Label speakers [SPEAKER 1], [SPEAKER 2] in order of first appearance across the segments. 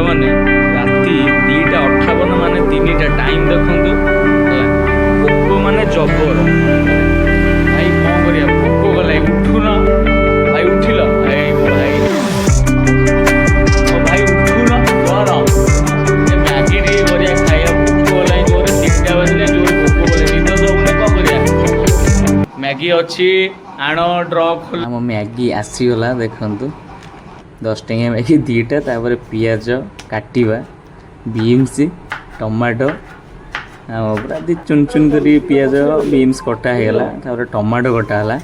[SPEAKER 1] मैंने राति 2:58 माने 3टा टाइम देखु भोक माने जबर भाई कौन करिया भोक गला उठुन भाई उठिल भाई भाई उठुन डर मैगी टे करिया खाइया भोक गला जोर 3टा बजले जोर भोक गले निद दौने कौन करिया मैगी अच्छी आण ड्र खोल आम मैगी आसीगला देखु 10 टंकिया मैगी 2टा तापर पियाज काटिबा बीन्स टमाटो पूरा दी चुन चुन करी पियाज बीन्स कटा होगला तापर टमाटो कटा है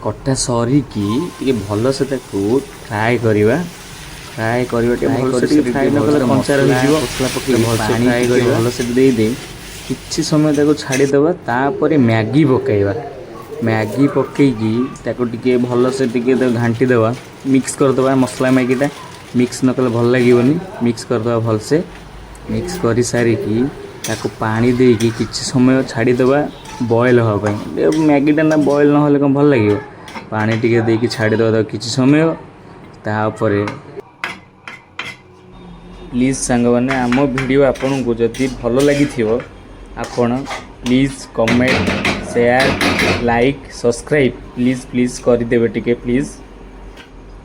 [SPEAKER 1] कटा सरिकी भल से फ्राए करवा फ्राए करवा फ्राए न कले कंचा रही मसला पकड़ भल से फ्राए कर भल से दे किछि समय छाड़ीदे तापर मैगी पकईवा मैगी पकईकी टे भल से घाटी देवा मिक्स करदे मसला मैगीटा मिक्स न कले भल लगे मिक्स करदे भल से मिक्स कर सारिकी पानी देकी किछि समय छाड़ीदे बॉयल हाँपाई मैगीटा ना बॉयल ना कौन भल लगे पानी टिके देकी छाड़ीदे किछि समय तापर प्लीज सांग मैंने आम वीडियो आपन को जदि भल लगी आपण please comment share like subscribe please please करदेवे टिके प्लीज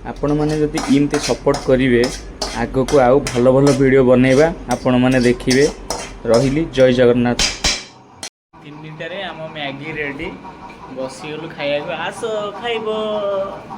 [SPEAKER 1] आपण मैंने जदि इमती सपोर्ट करेंगे आग को आउ भल भल वीडियो बनैबा आपण मैंने देखिए रही जय जगन्नाथ 3टारे आम मैगी रेडी बसीगलु खाइबा आस खाइब।